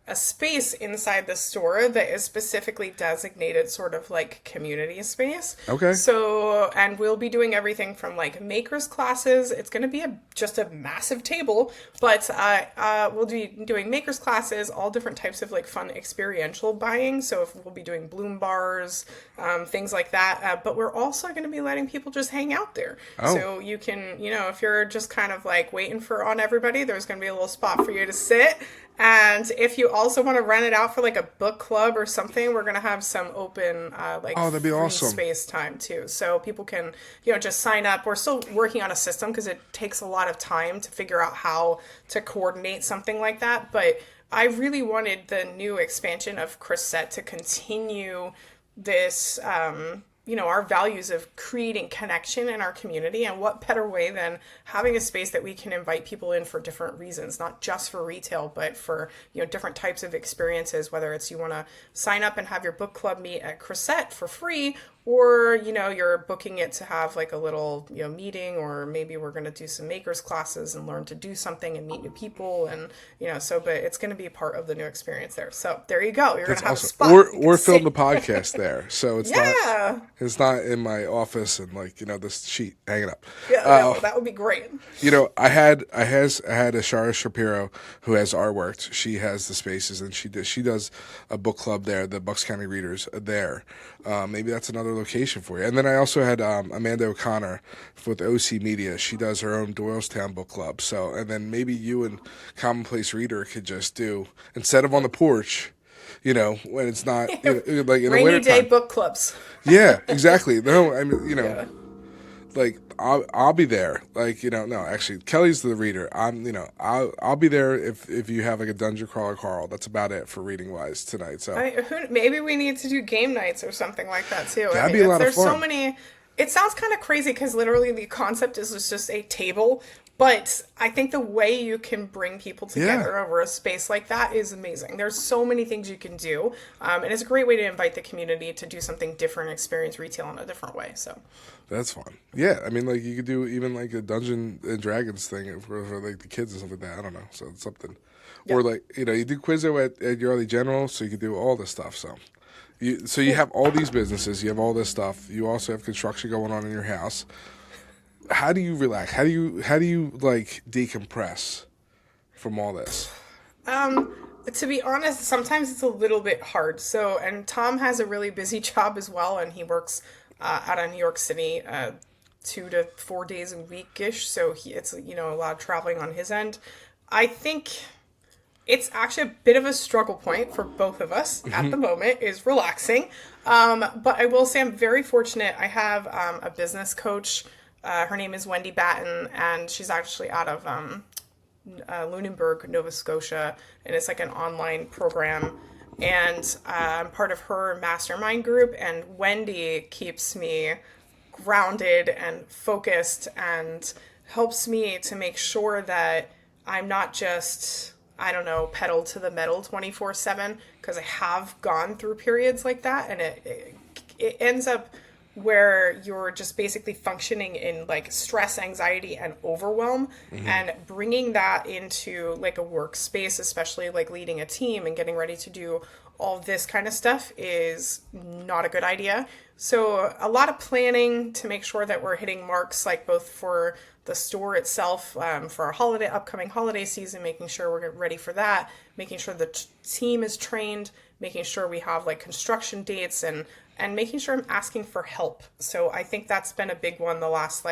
a space inside the store that is specifically designated sort of like community space. Okay. So, and we'll be doing everything from like makers classes. It's going to be just a massive table, but we'll be doing makers classes, all different types of like fun experiential buying. So if we'll be doing bloom bars, things like that. But we're also going to be letting people just hang out there. Oh. So you can, if you're just kind of like waiting on everybody, there's going to be a little spot for you to sit. And if you also want to rent it out for like a book club or something, we're going to have some open that'd be free awesome. space time too. So people can, just sign up. We're still working on a system because it takes a lot of time to figure out how to coordinate something like that. But I really wanted the new expansion of Krysset to continue this our values of creating connection in our community, and what better way than having a space that we can invite people in for different reasons, not just for retail, but for, different types of experiences, whether it's you want to sign up and have your book club meet at Krysset for free, or, you're booking it to have like a little, meeting, or maybe we're going to do some makers classes and learn to do something and meet new people. And, but it's going to be part of the new experience there. So there you go. You're going to have a spot. We're filming the podcast there. So it's not in my office and like, this sheet hanging up. Yeah, no, that would be great. I had a Shara Shapiro who has artworked. She has the spaces, and she does a book club there, the Bucks County Readers there. Maybe that's another location for you. And then I also had Amanda O'Connor with OC Media. She does her own Doylestown book club. So, and then maybe you and Commonplace Reader could just do, instead of on the porch, when it's not like in the Rainy winter day time. book clubs. Yeah, exactly. No, I mean, like I'll be there. Like, no, actually Kelly's the reader. I'll be there if you have like a dungeon crawler, Carl. That's about it for reading wise tonight. So maybe we need to do game nights or something like that too. That'd be a lot of fun. There's so many. It sounds kind of crazy because literally the concept is just a table. But I think the way you can bring people together over a space like that is amazing. There's so many things you can do. And it's a great way to invite the community to do something different, experience retail in a different way. So that's fun. Yeah, I mean, like you could do even like a Dungeon and Dragons thing for like the kids and stuff like that. I don't know. So it's something. Yeah. Or like, you do Quizzo at Yardley General, so you could do all this stuff. So you have all these businesses. You have all this stuff. You also have construction going on in your house. How do you relax? How do you like decompress from all this? To be honest, sometimes it's a little bit hard. So, and Tom has a really busy job as well, and he works out of New York City 2 to 4 days a week-ish. So it's a lot of traveling on his end. I think it's actually a bit of a struggle point for both of us at the moment, is relaxing. But I will say I'm very fortunate. I have a business coach. Her name is Wendy Batten, and she's actually out of Lunenburg, Nova Scotia, and it's like an online program. And I'm part of her mastermind group, and Wendy keeps me grounded and focused and helps me to make sure that I'm not just, pedal to the metal 24/7, because I have gone through periods like that, and it ends up where you're just basically functioning in like stress, anxiety, and overwhelm, and bringing that into like a workspace, especially like leading a team and getting ready to do all this kind of stuff, is not a good idea. So a lot of planning to make sure that we're hitting marks, like both for the store itself, for our upcoming holiday season, making sure we're ready for that, making sure the team is trained, making sure we have like construction dates, and making sure I'm asking for help. So I think that's been a big one the last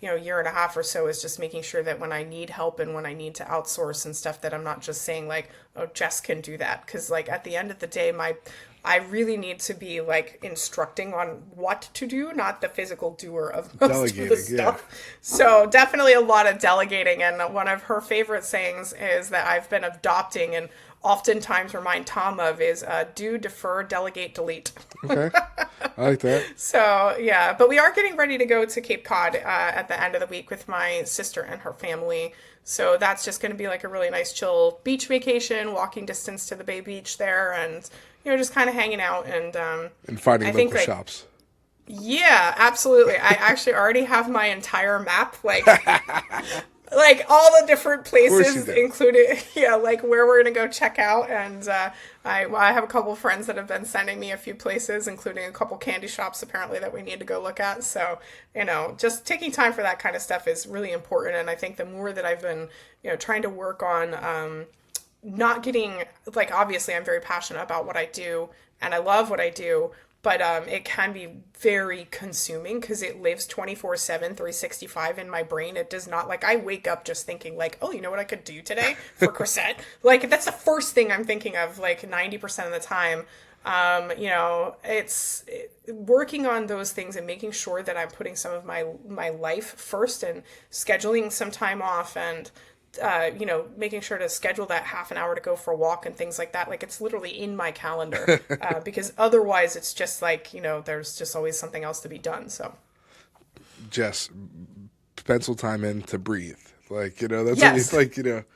year and a half or so, is just making sure that when I need help and when I need to outsource and stuff, that I'm not just saying like, oh, Jess can do that. Because like at the end of the day, I really need to be like instructing on what to do, not the physical doer of most of the Delegating, stuff. So definitely a lot of delegating. And one of her favorite sayings is that I've been adopting and oftentimes remind Tom of is do, defer, delegate, delete. Okay. I like that. So yeah, but we are getting ready to go to Cape Cod at the end of the week with my sister and her family. So that's just going to be like a really nice chill beach vacation, walking distance to the Bay Beach there, and just kind of hanging out And finding I local think like shops. yeah, absolutely. I actually already have my entire map, like all the different places, including like where we're gonna go check out. And I have a couple of friends that have been sending me a few places, including a couple candy shops apparently that we need to go look at. So just taking time for that kind of stuff is really important. And I think the more that I've been trying to work on not getting like, obviously I'm very passionate about what I do and I love what I do. But it can be very consuming because it lives 24/7, 365 in my brain. It does not, like, I wake up just thinking like, oh, you know what I could do today for Krysset? Like, that's the first thing I'm thinking of, like 90% of the time. It's working on those things and making sure that I'm putting some of my life first and scheduling some time off and making sure to schedule that half an hour to go for a walk and things like that. Like, it's literally in my calendar because otherwise it's just like, there's just always something else to be done. So Jess, pencil time in to breathe. Like, that's yes. what it's like,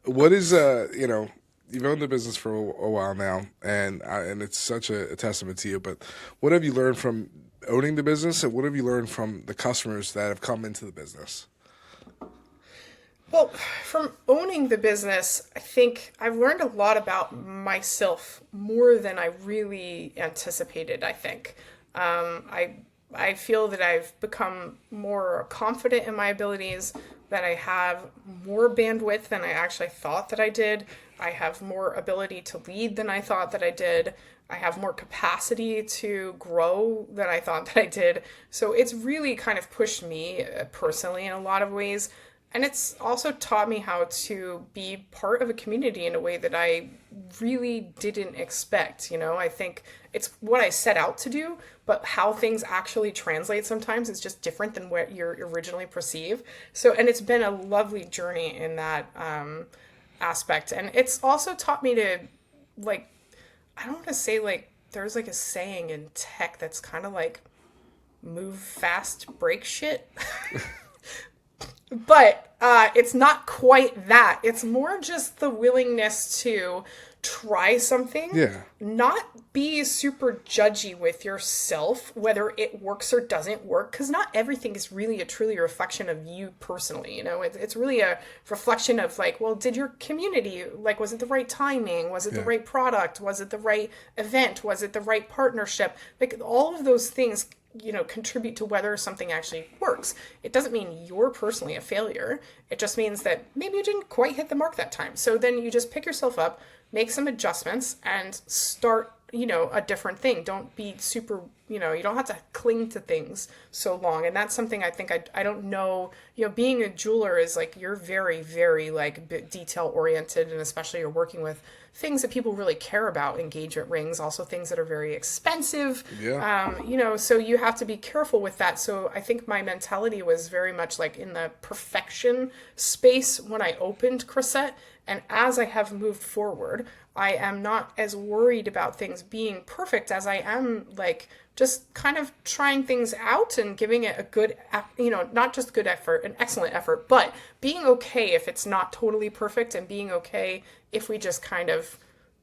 what is, you've owned the business for a while now and it's such a testament to you, but what have you learned from owning the business and what have you learned from the customers that have come into the business? Well, from owning the business, I think I've learned a lot about myself more than I really anticipated, I think. I feel that I've become more confident in my abilities, that I have more bandwidth than I actually thought that I did. I have more ability to lead than I thought that I did. I have more capacity to grow than I thought that I did. So it's really kind of pushed me personally in a lot of ways. And it's also taught me how to be part of a community in a way that I really didn't expect. I think it's what I set out to do, but how things actually translate sometimes is just different than what you originally perceive. So, and it's been a lovely journey in that aspect. And it's also taught me to, like, I don't want to say like, there's like a saying in tech that's kind of like, move fast, break shit. But it's not quite that. It's more just the willingness to try something. Yeah. Not be super judgy with yourself, whether it works or doesn't work, because not everything is really truly a reflection of you personally. It's really a reflection of like, well, did your community, like, was it the right timing? Was it the right product? Was it the right event? Was it the right partnership? Like, all of those things contribute to whether something actually works. It doesn't mean you're personally a failure. It just means that maybe you didn't quite hit the mark that time. So then you just pick yourself up, make some adjustments, and start, a different thing. Don't be super, you don't have to cling to things so long. And that's something I think I don't know, being a jeweler is like, you're very, very like detail oriented, and especially you're working with things that people really care about, engagement rings, also things that are very expensive. Yeah. So you have to be careful with that. So I think my mentality was very much like in the perfection space when I opened Krysset. And as I have moved forward, I am not as worried about things being perfect as I am like just kind of trying things out and giving it a good, not just good effort, an excellent effort, but being okay if it's not totally perfect and being okay if we just kind of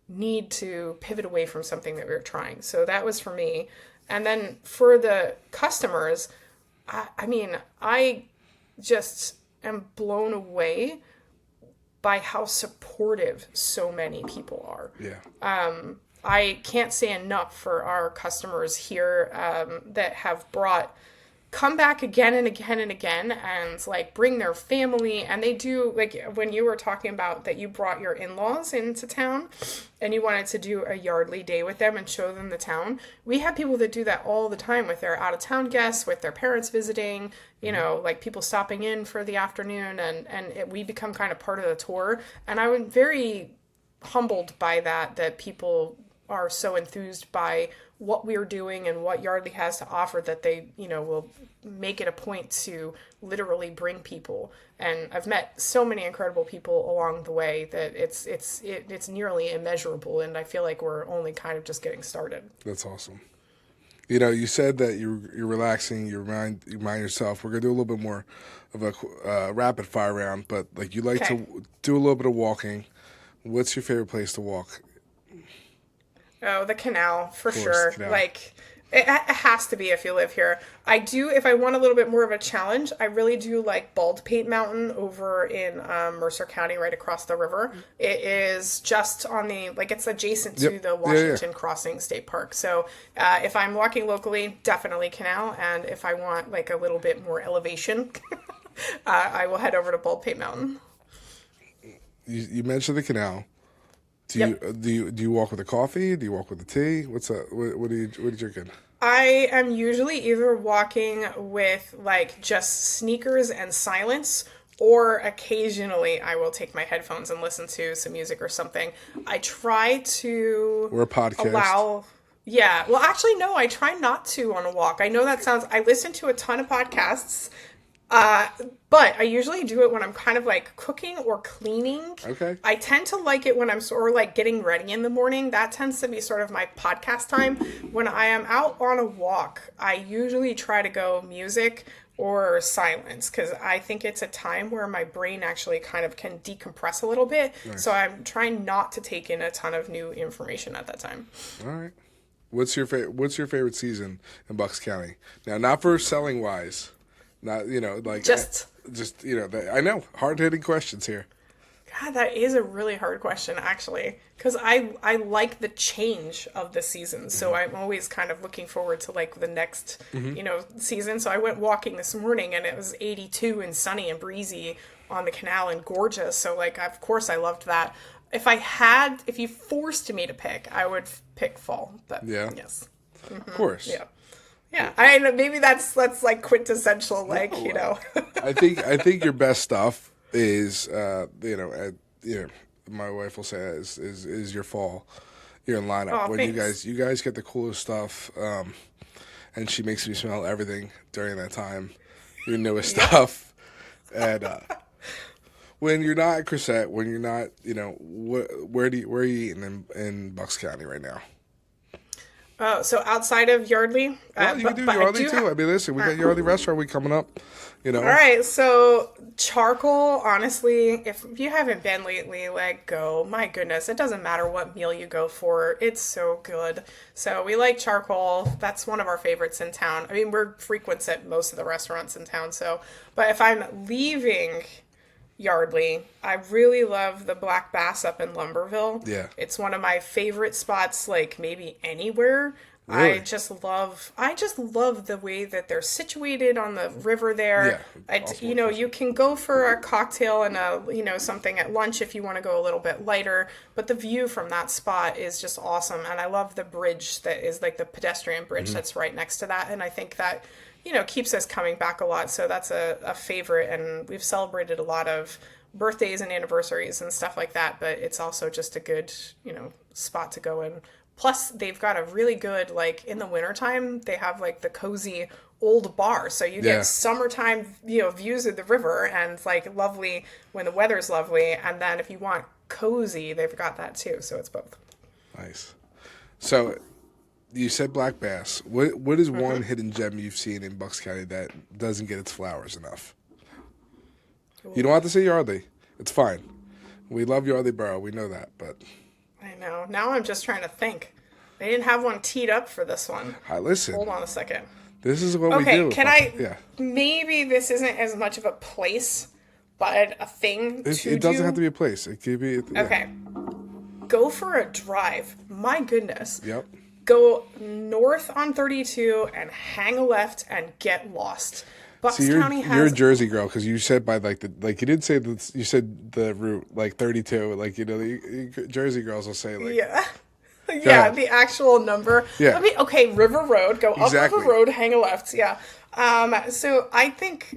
need to pivot away from something that we were trying. So that was for me. And then for the customers, I just am blown away by how supportive so many people are. Yeah. I can't say enough for our customers here that have come back again and again and again and like bring their family. And they do, like when you were talking about that you brought your in-laws into town and you wanted to do a Yardley day with them and show them the town. We have people that do that all the time with their out-of-town guests, with their parents visiting, like people stopping in for the afternoon, and we become kind of part of the tour. And I was very humbled by that people are so enthused by what we're doing and what Yardley has to offer that they, will make it a point to literally bring people. And I've met so many incredible people along the way that it's nearly immeasurable. And I feel like we're only kind of just getting started. That's awesome. You said that you're relaxing, you remind yourself. We're gonna do a little bit more of a rapid fire round, but like you like to do a little bit of walking. What's your favorite place to walk? Oh, the canal, for sure. Canal. Like, it has to be if you live here. If I want a little bit more of a challenge, I really do like Baldpate Mountain over in Mercer County, right across the river. It is just on it's adjacent to the Washington Crossing State Park. So if I'm walking locally, definitely canal. And if I want like a little bit more elevation, I will head over to Baldpate Mountain. You mentioned the canal. Do you walk with a coffee? Do you walk with a tea? What's up? What are you drinking? I am usually either walking with like just sneakers and silence, or occasionally I will take my headphones and listen to some music or something. I try to or a podcast. Yeah. Well, actually, no. I try not to on a walk. I know that sounds. I listen to a ton of podcasts. But I usually do it when I'm kind of like cooking or cleaning. Okay. I tend to like it when I'm sort of like getting ready in the morning. That tends to be sort of my podcast time. When I am out on a walk, I usually try to go music or silence, because I think it's a time where my brain actually kind of can decompress a little bit. Nice. So I'm trying not to take in a ton of new information at that time. All right. What's your favorite season in Bucks County? Now, not for selling wise. Not, I know, hard-hitting questions here. God, that is a really hard question, actually, because I like the change of the season. So I'm always kind of looking forward to like the next, season. So I went walking this morning and it was 82 and sunny and breezy on the canal and gorgeous. So like, of course I loved that. If you forced me to pick, I would pick fall, but yes. Mm-hmm. Of course. Yeah. Yeah, I know maybe that's like quintessential, like I think your best stuff is, my wife will say is your fall, your lineup when thanks. you guys get the coolest stuff, and she makes me smell everything during that time, your newest stuff, and when you're not at Krysset, when you're not, where are you eating in Bucks County right now? Oh, so outside of Yardley? Well, you can do Yardley too. I mean, listen, we got Yardley Restaurant Week coming up, All right, so charcoal, honestly, if you haven't been lately, like, go. My goodness, it doesn't matter what meal you go for. It's so good. So we like charcoal. That's one of our favorites in town. I mean, we're frequents at most of the restaurants in town, but if I'm leaving Yardley, I really love the Black Bass up in Lumberville. Yeah. It's one of my favorite spots, like maybe anywhere. Really? I just love the way that they're situated on the river there. Yeah. You can go for a cocktail and something at lunch if you want to go a little bit lighter, but the view from that spot is just awesome. And I love the bridge that is like the pedestrian bridge that's right next to that. And I think that keeps us coming back a lot. So that's a favorite. And we've celebrated a lot of birthdays and anniversaries and stuff like that. But it's also just a good, spot to go in. Plus, they've got a really good, like, in the wintertime, they have, like, the cozy old bar. So you get summertime, views of the river and, like, lovely when the weather's lovely. And then if you want cozy, they've got that, too. So it's both. Nice. So you said Black Bass. What is one hidden gem you've seen in Bucks County that doesn't get its flowers enough? Ooh. You don't have to say Yardley. It's fine. We love Yardley Borough. We know that, but... I know. Now I'm just trying to think. They didn't have one teed up for this one. Listen. Hold on a second. This is what we do. Okay, maybe this isn't as much of a place, but a thing It doesn't have to be a place. It could be... Okay. Go for a drive. My goodness. Yep. Go north on 32 and hang a left and get lost. Bucks County has... You're a Jersey girl because you said by you didn't say that, you said the route like 32, like the Jersey girls will say like the actual number. Yeah. River Road, go up River Road, hang a left. Yeah. So I think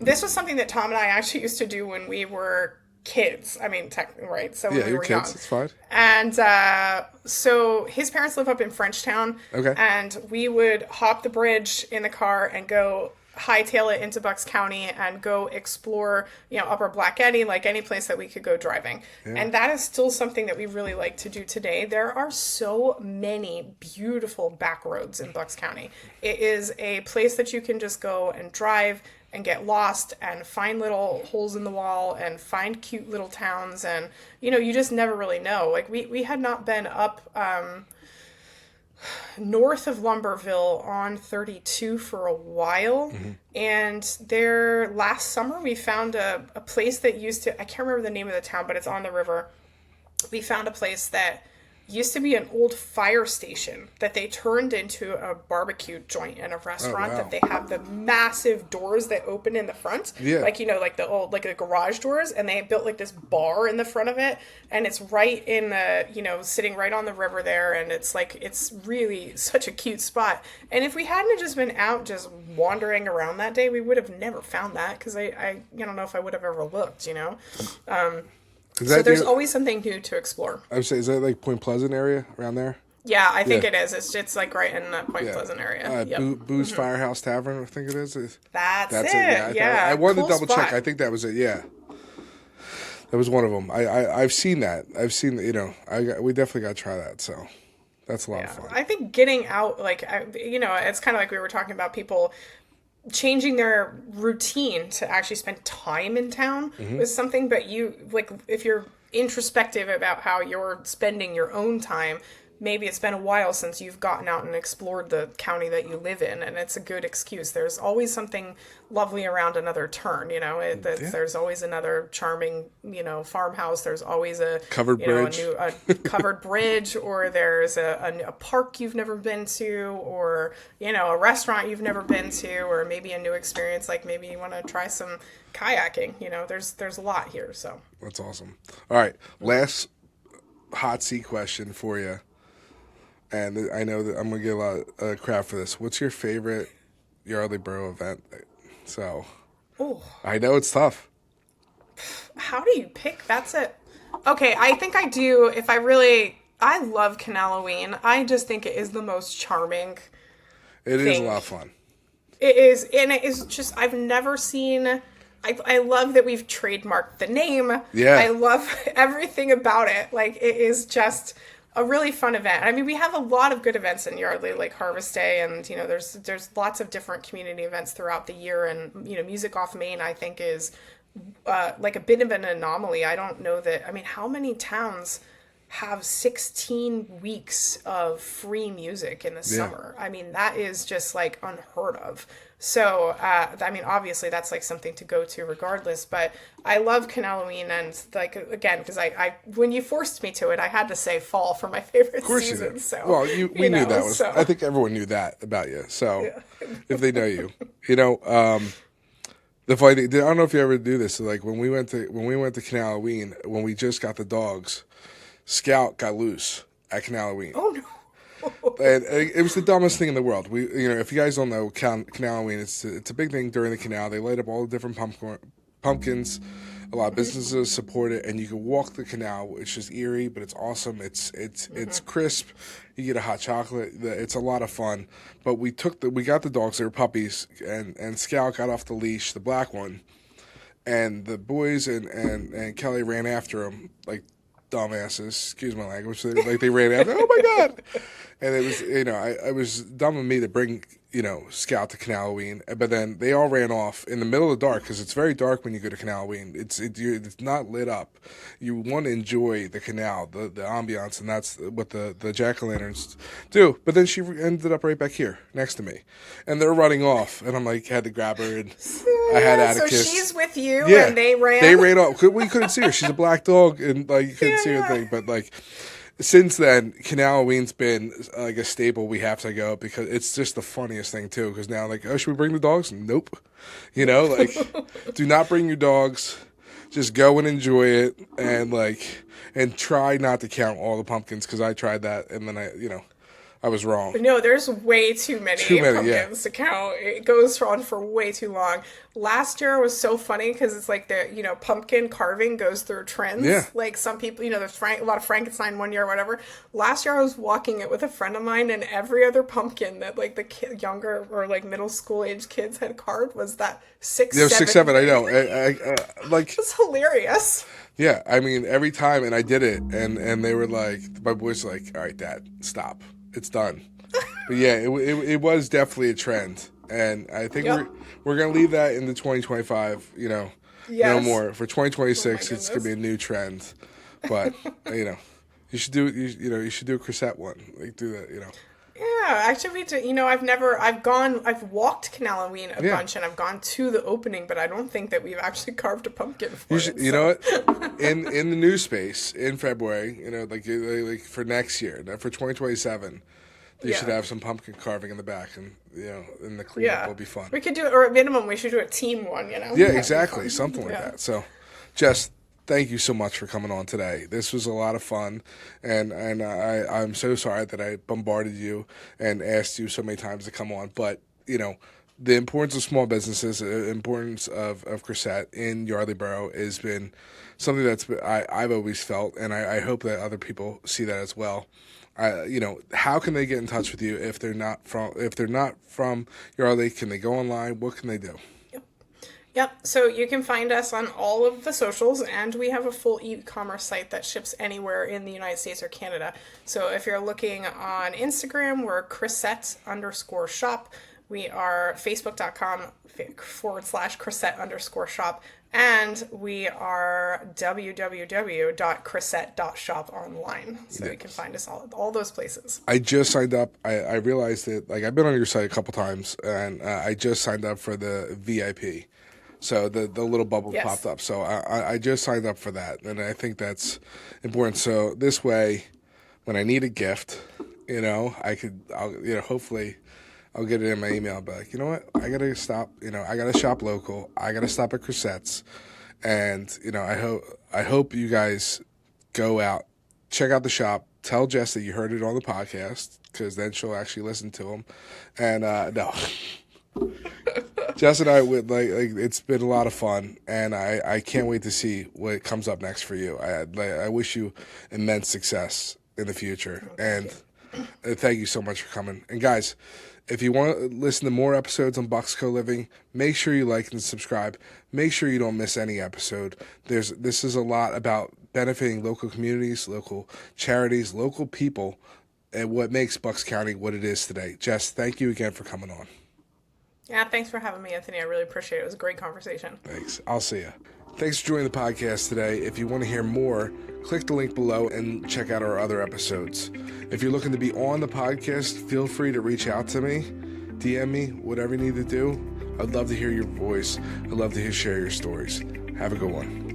this was something that Tom and I actually used to do when we were kids. I mean, technically, right? So when Yeah, we your were kids. young. It's fine. And so his parents live up in Frenchtown. Okay. And we would hop the bridge in the car and go hightail it into Bucks County and go explore, Upper Black Eddy, like any place that we could go driving. Yeah. And that is still something that we really like to do today. There are so many beautiful back roads in Bucks County. It is a place that you can just go and drive and get lost and find little holes in the wall and find cute little towns. And, you just never really know. Like we had not been up, north of Lumberville on 32 for a while. And there last summer we found a place that used to, I can't remember the name of the town, but it's on the river. We found a place that used to be an old fire station that they turned into a barbecue joint and a restaurant. wow. That they have the massive doors that open in the front. Yeah. Like, like the old, like the garage doors, and they built like this bar in the front of it, and it's right in the, sitting right on the river there, and it's like, it's really such a cute spot. And if we hadn't just been out just wandering around that day, we would have never found that, because I don't know if I would have ever looked, So there's always something new to explore. I would say, is that like Point Pleasant area around there? Yeah, I think it is. It's like right in the Point Pleasant area. Boo's Firehouse Tavern, I think it is. That's it. Yeah. I wanted Cool to double spot. check. I think that was it. Yeah. That was one of them. I've seen that. I've seen, we definitely got to try that. So that's a lot of fun. I think getting out, like, it's kind of like we were talking about people changing their routine to actually spend time in town was something. But you, like, if you're introspective about how you're spending your own time, maybe it's been a while since you've gotten out and explored the county that you live in, and it's a good excuse. There's always something lovely around another turn, there's always another charming, farmhouse. There's always a covered bridge, a covered bridge, or there's a park you've never been to, or, a restaurant you've never been to, or maybe a new experience. Like maybe you want to try some kayaking, there's a lot here. So that's awesome. All right. Last hot seat question for you. And I know that I'm going to get a lot of crap for this. What's your favorite Yardley Borough event? So, I know it's tough. How do you pick? That's it. Okay, I think I do. I love Canaloween. I just think it is the most charming It thing. is a lot of fun. It is, and it is just, I've never seen... I love that we've trademarked the name. Yeah. I love everything about it. Like, it is just a really fun event. I mean, we have a lot of good events in Yardley, like Harvest Day, and there's lots of different community events throughout the year. And Music Off Main, I think, is like a bit of an anomaly. I don't know that. I mean, how many towns have 16 weeks of free music in the summer? I mean, that is just like unheard of. So, I mean, obviously that's like something to go to regardless, but I love Canaloween, and like, again, because I when you forced me to it, I had to say fall for my favorite Of course season. you did. So, well, we knew that was, so. I think everyone knew that about you. So if they know you, the funny thing, I don't know if you ever do this. So like when we went to Canaloween, when we just got the dogs, Scout got loose at Canaloween. Oh no. And it was the dumbest thing in the world. We, if you guys don't know, Canaloween, it's a big thing during the canal. They light up all the different pumpkins. A lot of businesses support it, and you can walk the canal. It's just eerie, but it's awesome. It's crisp. You get a hot chocolate. It's a lot of fun. But we got the dogs. They were puppies, and Scout got off the leash, the black one, and the boys and Kelly ran after him like dumbasses, excuse my language. They ran after, oh my God. And it was, I was dumb of me to bring, Scout to Canaloween. But then they all ran off in the middle of the dark, because it's very dark when you go to Canaloween. It's not lit up. You want to enjoy the canal, the ambiance, and that's what the jack-o'-lanterns do. But then she ended up right back here next to me. And they're running off. And I'm like, had to grab her, and I had Atticus. So she's with you, and they ran? They ran off. We couldn't see her. She's a black dog, and you couldn't see her thing. But since then, Canaloween's been like a staple. We have to go, because it's just the funniest thing too. Because now, should we bring the dogs? Nope. Do not bring your dogs. Just go and enjoy it, and try not to count all the pumpkins, because I tried that, and then I was wrong. No, there's way too many, Yeah. pumpkins to count. It goes on for way too long. Last year was so funny because it's like pumpkin carving goes through trends. Yeah. Like some people, there's a lot of Frankenstein one year or whatever. Last year I was walking it with a friend of mine, and every other pumpkin that like the younger or like middle school age kids had carved was that 6, 7. 6, 7. I know. Like, It's hilarious. yeah. I mean, every time, and I did it, and they were like, my boys were like, all right, Dad, stop. It's done. But yeah, it was definitely a trend, and I think we're gonna leave that into 2025. No Yes. more for 2026. Oh my It's gonna be a new trend, but you should do you should do a Krysset one, like do that. Yeah, actually, we do. I've walked Canal and Ween a bunch, and I've gone to the opening, but I don't think that we've actually carved a pumpkin for it. You know what? In the new space in February, like for next year, for 2027, they should have some pumpkin carving in the back, and and the cleanup will be fun. We could do it, or at minimum, we should do a team one. Yeah, exactly, something like that. So, Jess, thank you so much for coming on today. This was a lot of fun, and I'm so sorry that I bombarded you and asked you so many times to come on. But the importance of small businesses, the importance of Krysset in Yardley Borough has been something I've always felt, and I hope that other people see that as well. How can they get in touch with you if they're not from Yardley? Can they go online? What can they do? Yep. So you can find us on all of the socials, and we have a full e-commerce site that ships anywhere in the United States or Canada. So if you're looking on Instagram, we're Krysset_shop. We are Facebook.com/Krysset_shop. And we are www.krysset.shop online. So you can find us all those places. I just signed up. I realized that, like, I've been on your site a couple times, and I just signed up for the VIP. So the little bubble popped up. So I just signed up for that, and I think that's important. So this way, when I need a gift, hopefully I'll get it in my email. I'll be like, you know what? I gotta stop. I gotta shop local. I gotta stop at Krysset's, and I hope you guys go out, check out the shop. Tell Jess that you heard it on the podcast, because then she'll actually listen to them. And no, Jess and I would like it's been a lot of fun, and I can't wait to see what comes up next for you. I wish you immense success in the future, and thank you so much for coming. And guys, if you want to listen to more episodes on Bucks Co-Living, make sure you like and subscribe. Make sure you don't miss any episode. This is a lot about benefiting local communities, local charities, local people, and what makes Bucks County what it is today. Jess, thank you again for coming on. Yeah, thanks for having me, Anthony. I really appreciate it. It was a great conversation. Thanks. I'll see you. Thanks for joining the podcast today. If you want to hear more, click the link below and check out our other episodes. If you're looking to be on the podcast, feel free to reach out to me, DM me, whatever you need to do. I'd love to hear your voice. I'd love to share your stories. Have a good one.